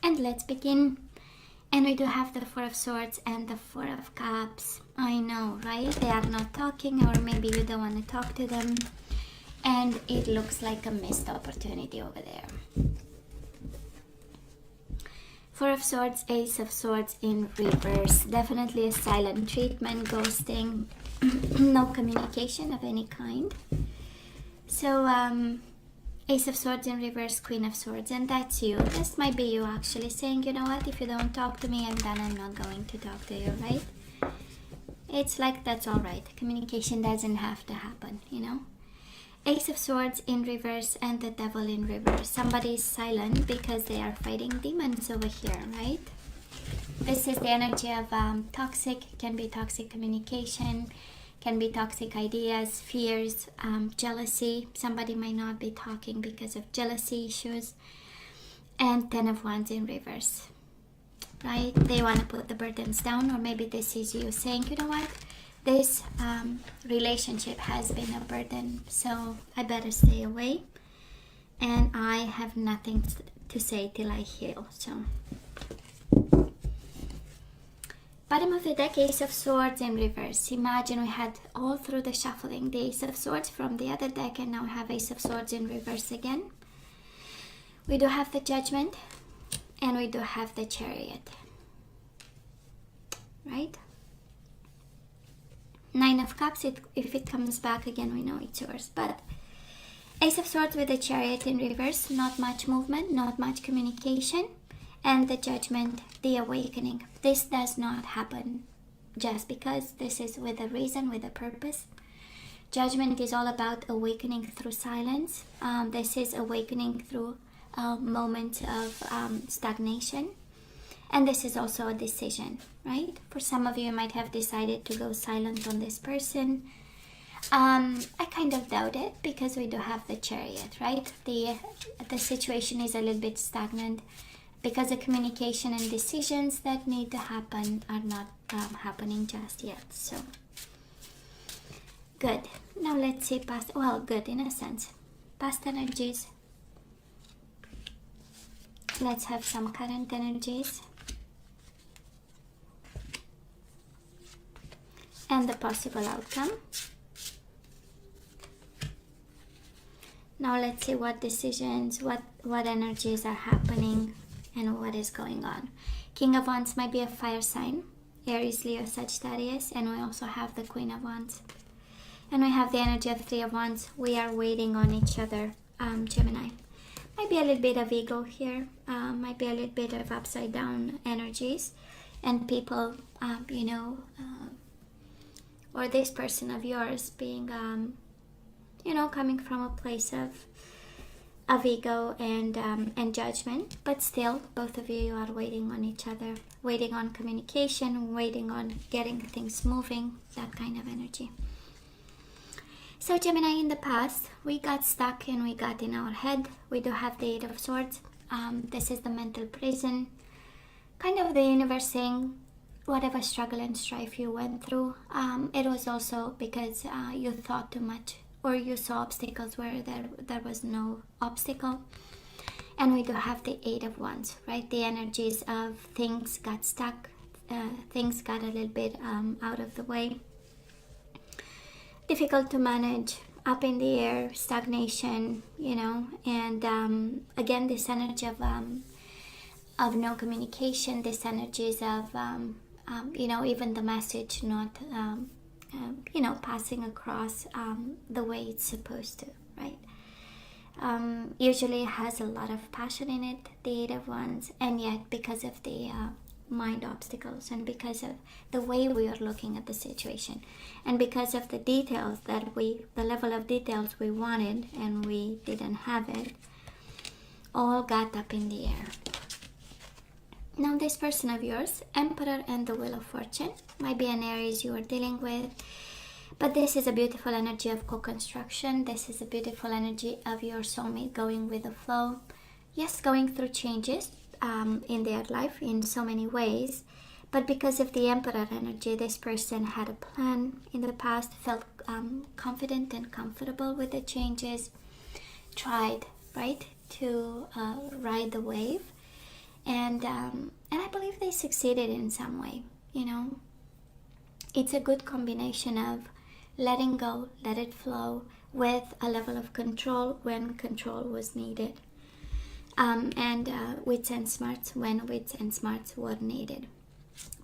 And let's begin. And we do have the Four of Swords and the Four of Cups. I know, right? They are not talking, or maybe you don't want to talk to them. And it looks like a missed opportunity over there. Four of Swords, Ace of Swords in reverse. Definitely a silent treatment, ghosting, no communication of any kind. So, Ace of Swords in reverse, Queen of Swords, and that's you. This might be you actually saying, you know what, if you don't talk to me, then I'm not going to talk to you, right? It's like that's all right. Communication doesn't have to happen, you know? Ace of Swords in reverse and the Devil in reverse. Somebody is silent because they are fighting demons over here, right? This is the energy of toxic, can be toxic communication, can be toxic ideas, fears, jealousy. Somebody might not be talking because of jealousy issues. And 10 of Wands in reverse, right? They want to put the burdens down, or maybe this is you saying, you know what? This relationship has been a burden, so I better stay away. And I have nothing to say till I heal, so... Bottom of the deck, Ace of Swords in reverse. Imagine we had all through the shuffling the Ace of Swords from the other deck, and now we have Ace of Swords in reverse again. We do have the Judgment, and we do have the Chariot, right? Nine of Cups, if it comes back again, we know it's yours. But Ace of Swords with the Chariot in reverse, not much movement, not much communication. And the Judgment, the Awakening. This does not happen just because. This is with a reason, with a purpose. Judgment is all about awakening through silence. This is awakening through a moment of stagnation. And this is also a decision, right? For some of you, you might have decided to go silent on this person. I kind of doubt it because we do have the Chariot, right? The situation is a little bit stagnant because the communication and decisions that need to happen are not happening just yet. So, good. Now let's see past, well, good in a sense. Past energies. Let's have some current energies. And the possible outcome. Now let's see what decisions, what energies are happening and what is going on. King of Wands might be a fire sign, Aries, Leo, Sagittarius, and we also have the Queen of Wands. And we have the energy of Three of Wands. We are waiting on each other, Gemini. Might be a little bit of ego here, might be a little bit of upside down energies, and people, or this person of yours being, coming from a place of ego and judgment, but still, both of you are waiting on each other, waiting on communication, waiting on getting things moving, that kind of energy. So Gemini, in the past, we got stuck and we got in our head. We do have the Eight of Swords. This is the mental prison, kind of the universe saying, whatever struggle and strife you went through, it was also because you thought too much, or you saw obstacles where there was no obstacle. And we do have the Eight of Wands, right? The energies of things got stuck, things got a little bit out of the way, difficult to manage, up in the air, stagnation, and again, this energy of no communication, this energies of even the message not passing across the way it's supposed to, right? Usually it has a lot of passion in it, the Eight of Wands, and yet because of the mind obstacles, and because of the way we are looking at the situation, and because of the details the level of details we wanted and we didn't have it, all got up in the air. Now this person of yours, Emperor and the Wheel of Fortune, might be an Aries you are dealing with, but this is a beautiful energy of co-construction. This is a beautiful energy of your soulmate going with the flow. Yes, going through changes in their life in so many ways, but because of the Emperor energy, this person had a plan in the past, felt confident and comfortable with the changes, tried, right, to ride the wave. and I believe they succeeded in some way. You know, it's a good combination of letting go, let it flow, with a level of control when control was needed, and wits and smarts when wits and smarts were needed.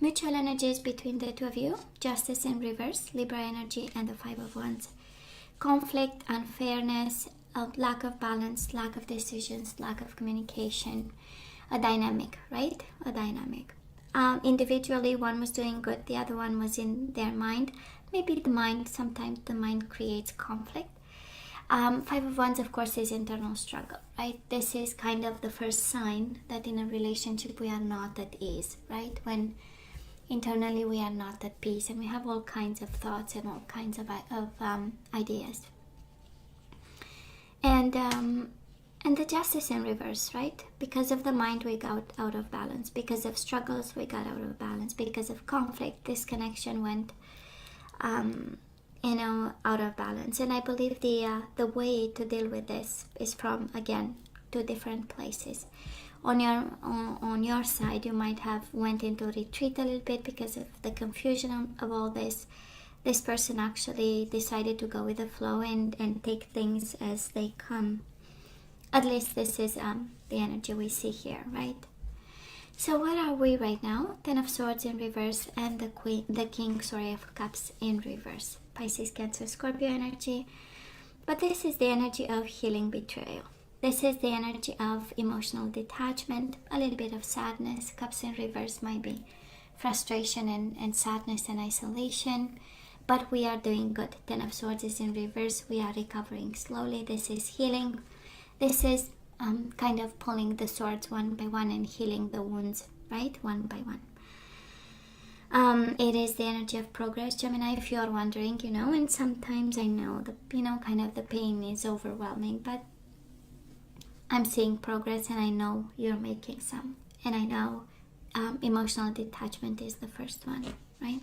Mutual energies between the two of you: Justice in reverse, Libra energy, and the Five of Wands. Conflict, unfairness, a lack of balance, lack of decisions, lack of communication, a dynamic, right? A dynamic. Individually, one was doing good, the other one was in their mind. Maybe the mind, sometimes the mind creates conflict. Five of Wands, of course, is internal struggle, right? This is kind of the first sign that in a relationship we are not at ease, right? When internally we are not at peace and we have all kinds of thoughts and all kinds of ideas. And the Justice in reverse, right? Because of the mind, we got out of balance. Because of struggles, we got out of balance. Because of conflict, this connection went, out of balance. And I believe the way to deal with this is from, again, two different places. On your side, you might have went into retreat a little bit because of the confusion of all this. This person actually decided to go with the flow and take things as they come. At least this is the energy we see here, right? So where are we right now? Ten of Swords in reverse and the King of Cups in reverse. Pisces, Cancer, Scorpio energy. But this is the energy of healing betrayal. This is the energy of emotional detachment, a little bit of sadness. Cups in reverse might be frustration and sadness and isolation. But we are doing good. Ten of Swords is in reverse. We are recovering slowly. This is healing. This is kind of pulling the swords one by one and healing the wounds, right? One by one. It is the energy of progress, Gemini, if you are wondering, and sometimes I know kind of the pain is overwhelming, but I'm seeing progress and I know you're making some. And I know emotional detachment is the first one, right?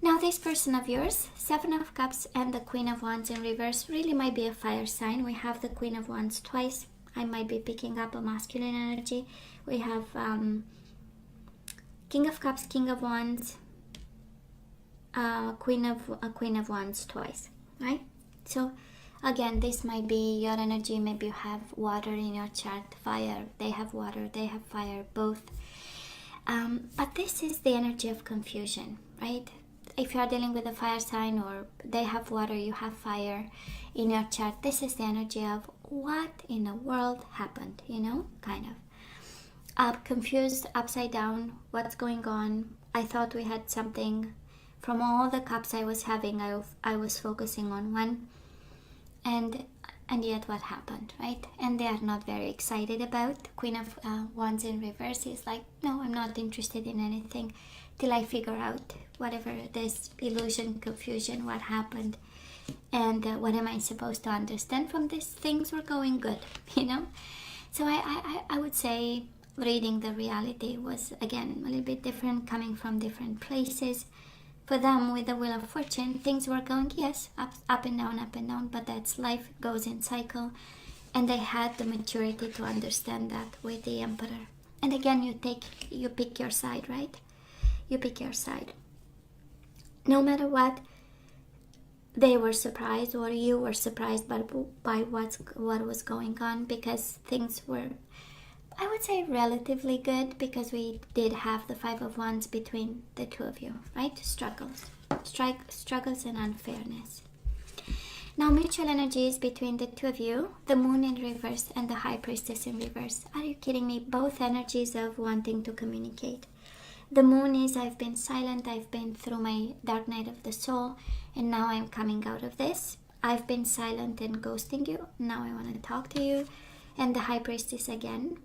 Now this person of yours, Seven of Cups and the Queen of Wands in reverse, really might be a fire sign. We have the Queen of Wands twice. I might be picking up a masculine energy. We have King of Cups, King of Wands, Queen of Wands twice, right? So again, this might be your energy. Maybe you have water in your chart, fire. They have water, they have fire, both. But this is the energy of confusion, right? If you are dealing with a fire sign, or they have water, you have fire in your chart, this is the energy of what in the world happened, kind of. Confused, upside down, what's going on? I thought we had something. From all the cups I was having, I was focusing on one. And yet what happened, right? And they are not very excited about. Queen of Wands in reverse is like, no, I'm not interested in anything till I figure out whatever this illusion, confusion, what happened, and what am I supposed to understand from this. Things were going good, So I would say reading the reality was, again, a little bit different, coming from different places. For them, with the Wheel of Fortune, things were going, yes, up and down, but that's life, goes in cycle. And they had the maturity to understand that with the Emperor. And again, you pick your side, right? You pick your side. No matter what, they were surprised, or you were surprised by what was going on, because things were, I would say, relatively good, because we did have the Five of Wands between the two of you, right? Struggles and unfairness. Now, mutual energies between the two of you, the Moon in reverse and the High Priestess in reverse. Are you kidding me? Both energies of wanting to communicate. The Moon is, I've been silent, I've been through my dark night of the soul, and now I'm coming out of this. I've been silent and ghosting you, now I want to talk to you. And the High Priestess again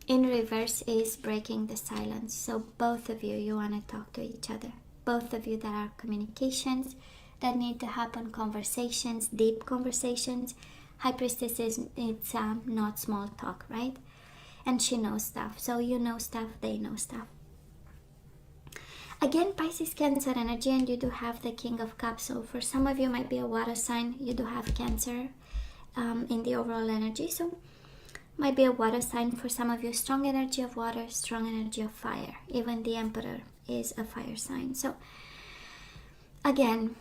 in reverse is breaking the silence. So both of you want to talk to each other. Both of you, there are communications that need to happen, conversations, deep conversations. High Priestess it's not small talk, right? And she knows stuff. So you know stuff, they know stuff. Again, Pisces, Cancer energy, and you do have the King of Cups. So for some of you, might be a water sign. You do have Cancer in the overall energy. So Might be a water sign for some of you. Strong energy of water, strong energy of fire. Even the Emperor is a fire sign. So again,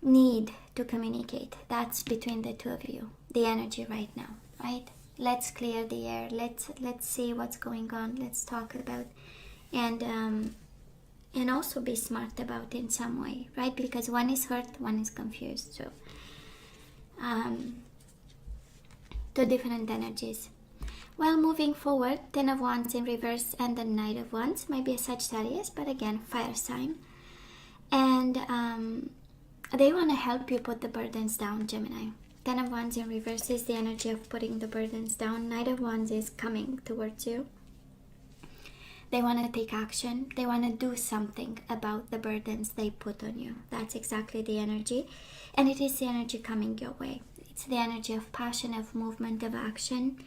need to communicate. That's between the two of you. The energy right now, right? Let's clear the air. Let's see what's going on. Let's talk about, and also be smart about it in some way, right? Because one is hurt, one is confused. So two different energies. Well, moving forward, 10 of Wands in reverse and the Knight of Wands might be a Sagittarius, but again, fire sign. And they want to help you put the burdens down, Gemini. 10 of Wands in reverse is the energy of putting the burdens down. Knight of Wands is coming towards you. They want to take action. They want to do something about the burdens they put on you. That's exactly the energy. And it is the energy coming your way. It's the energy of passion, of movement, of action,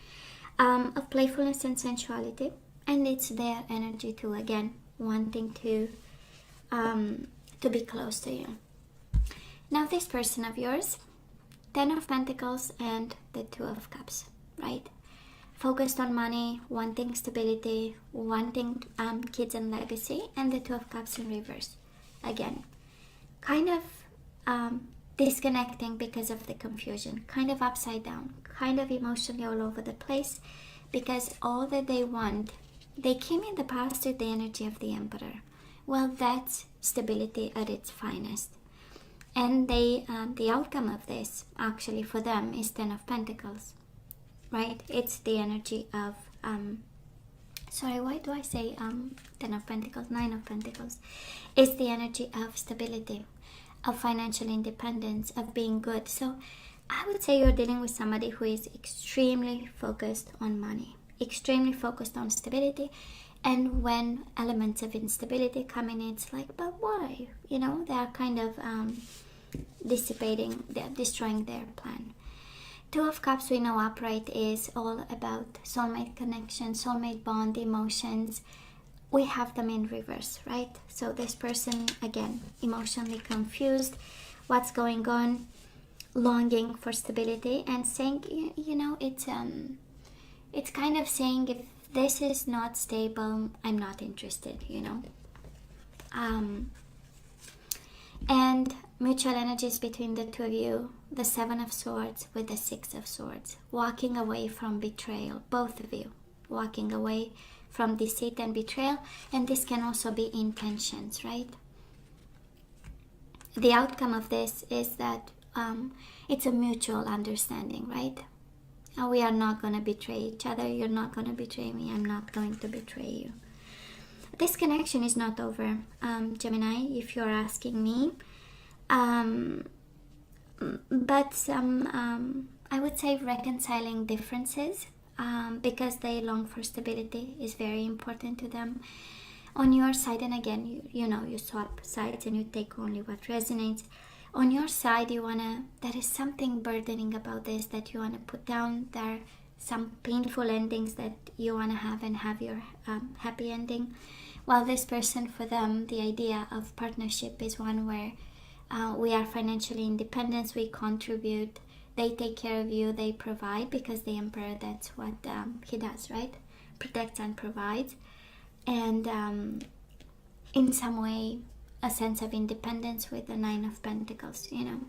of playfulness and sensuality. And it's their energy too, again, wanting to be close to you. Now this person of yours, 10 of Pentacles and the 2 of Cups, right? Focused on money, wanting stability, wanting kids and legacy, and the 2 of Cups in reverse. Again, kind of disconnecting because of the confusion, kind of upside down, kind of emotionally all over the place, because all that they want, they came in the past with the energy of the Emperor. Well, that's stability at its finest. And they, the outcome of this, actually, for them is 10 of Pentacles, right? It's the energy of, sorry, why do I say 10 of Pentacles, 9 of Pentacles? It's the energy of stability, of financial independence, of being good. So I would say you're dealing with somebody who is extremely focused on money, extremely focused on stability. And when elements of instability come in, it's like, but why? You know, they are kind of dissipating, they're destroying their plan. 2 of Cups, we know upright is all about soulmate connection, soulmate bond, emotions. We have them in reverse, right? So this person, again, emotionally confused, what's going on, longing for stability, and saying, you know, it's kind of saying, if this is not stable, I'm not interested, you know. And mutual energies between the two of you, the 7 of Swords with the 6 of Swords, walking away from betrayal, both of you, walking away from deceit and betrayal. And this can also be intentions, right? The outcome of this is that it's a mutual understanding, right? We are not going to betray each other. You're not going to betray me. I'm not going to betray you. This connection is not over, Gemini, if you're asking me. But some, I would say, reconciling differences, because they long for stability is very important to them. On your side, and again, you know, you swap sides and you take only what resonates. On your side, you wanna, there is something burdening about this that you wanna put down. There are some painful endings that you wanna have and have your happy ending. While this person, for them, the idea of partnership is one where we are financially independent, we contribute, they take care of you, they provide, because the Emperor, that's what he does, right? Protects and provides. And in some way, a sense of independence with the 9 of Pentacles, you know,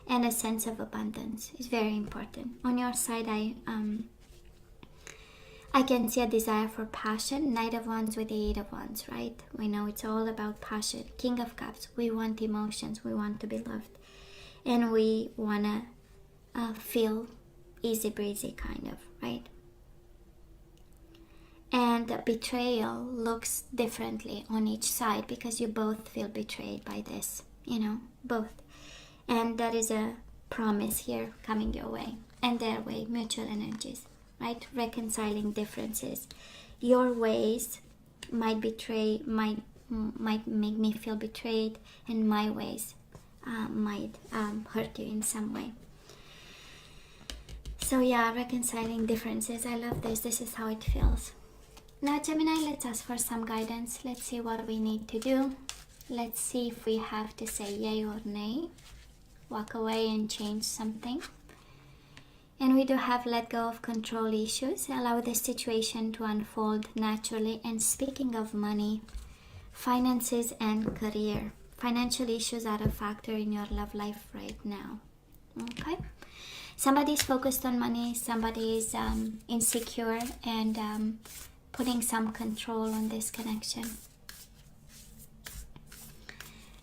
and a sense of abundance is very important. On your side, I can see a desire for passion. Knight of Wands with the 8 of Wands, right? We know it's all about passion. King of Cups, we want emotions, we want to be loved, and we want to feel easy breezy, kind of, right? And betrayal looks differently on each side, because you both feel betrayed by this, you know, both. And that is a promise here coming your way and their way, mutual energies, right? Reconciling differences. Your ways might make me feel betrayed, and my ways might hurt you in some way. So yeah, reconciling differences. I love this. This is how it feels. Now, Gemini, let's ask for some guidance. Let's see what we need to do. Let's see if we have to say yay or nay. Walk away and change something. And we do have let go of control issues, allow the situation to unfold naturally. And speaking of money, finances and career. Financial issues are a factor in your love life right now. Okay? Somebody's focused on money, somebody is insecure and putting some control on this connection.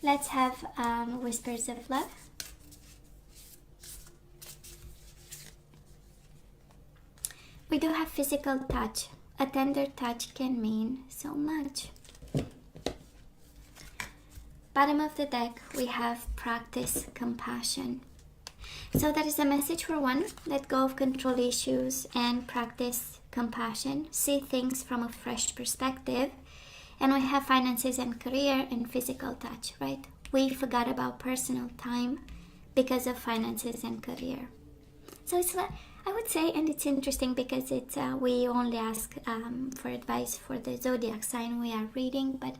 Let's have whispers of love. We do have physical touch. A tender touch can mean so much. Bottom of the deck, we have practice compassion. So that is a message for one. Let go of control issues and practice compassion. See things from a fresh perspective. And we have finances and career and physical touch, right? We forgot about personal time because of finances and career. So it's like, I would say, and it's interesting because it's we only ask for advice for the zodiac sign we are reading, but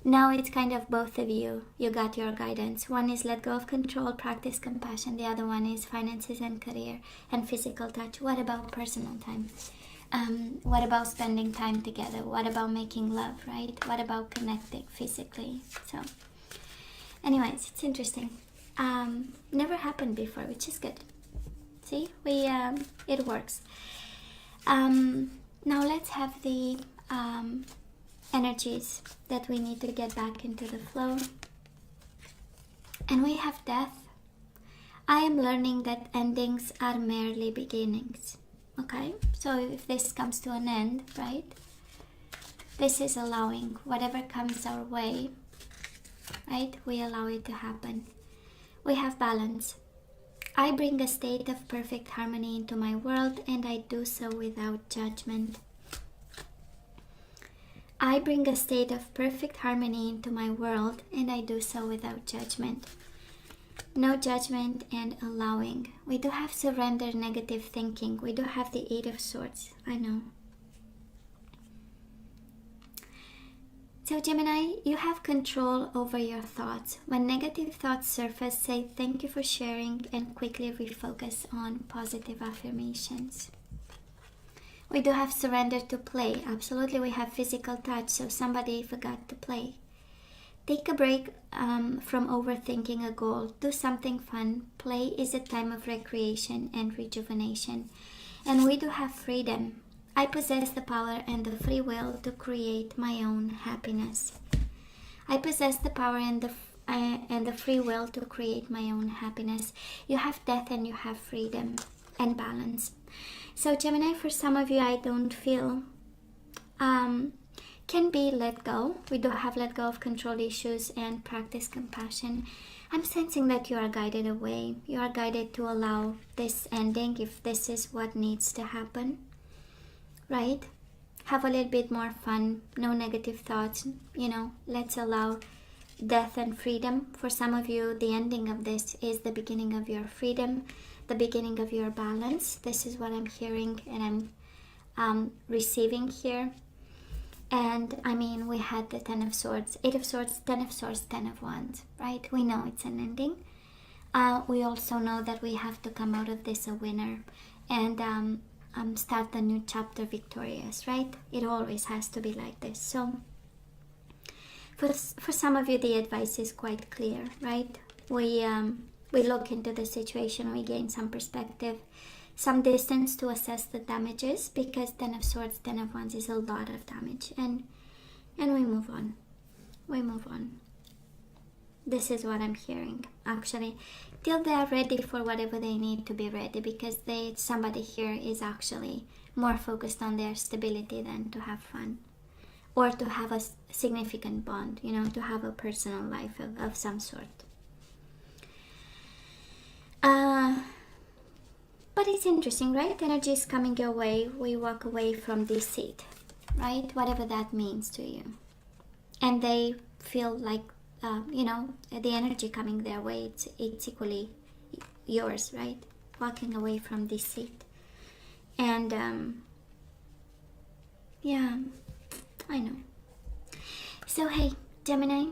now it's kind of both of you. You got your guidance. One is let go of control, practice compassion. The other one is finances and career and physical touch. What about personal time? What about spending time together? What about making love, right? What about connecting physically? So anyways, it's interesting. Never happened before, which is good. See, it works. Now let's have the energies that we need to get back into the flow. And we have death. I am learning that endings are merely beginnings. Okay, so if this comes to an end, right, this is allowing whatever comes our way, right, we allow it to happen. We have balance. I bring a state of perfect harmony into my world, and I do so without judgment. I bring a state of perfect harmony into my world, and I do so without judgment. No judgment and allowing. We do have surrender, negative thinking. We do have the Eight of Swords. I know. So Gemini, you have control over your thoughts. When negative thoughts surface, say thank you for sharing and quickly refocus on positive affirmations. We do have surrender to play. Absolutely, we have physical touch. So somebody forgot to play. Take a break from overthinking a goal. Do something fun. Play is a time of recreation and rejuvenation. And we do have freedom. I possess the power and the free will to create my own happiness. I possess the power and the free will to create my own happiness. You have death and you have freedom and balance. So Gemini, for some of you, I don't feel can be let go. We do have let go of control issues and practice compassion. I'm sensing that you are guided away. You are guided to allow this ending if this is what needs to happen, right? Have a little bit more fun, no negative thoughts, let's allow death and freedom. For some of you, the ending of this is the beginning of your freedom, the beginning of your balance. This is what I'm hearing and I'm receiving here. And I mean, we had the Ten of Swords, Eight of Swords, Ten of Swords, Ten of Wands, right? We know it's an ending. We also know that we have to come out of this a winner and start a new chapter victorious, right? It always has to be like this. So for some of you, the advice is quite clear, right? We look into the situation, we gain some perspective, some distance to assess the damages, because Ten of Swords, Ten of Wands is a lot of damage, and we move on. We move on. This is what I'm hearing, actually, till they are ready for whatever they need to be ready, because somebody here is actually more focused on their stability than to have fun, or to have a significant bond, to have a personal life of some sort. But it's interesting, right? Energy is coming your way. We walk away from deceit, right? Whatever that means to you. And they feel like, the energy coming their way, it's equally yours, right? Walking away from deceit. And, yeah, I know. So, hey, Gemini,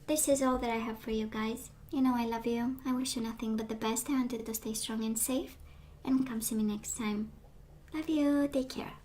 this is all that I have for you guys. I love you. I wish you nothing but the best. I want you to stay strong and safe. and come see me next time. Love you. Take care.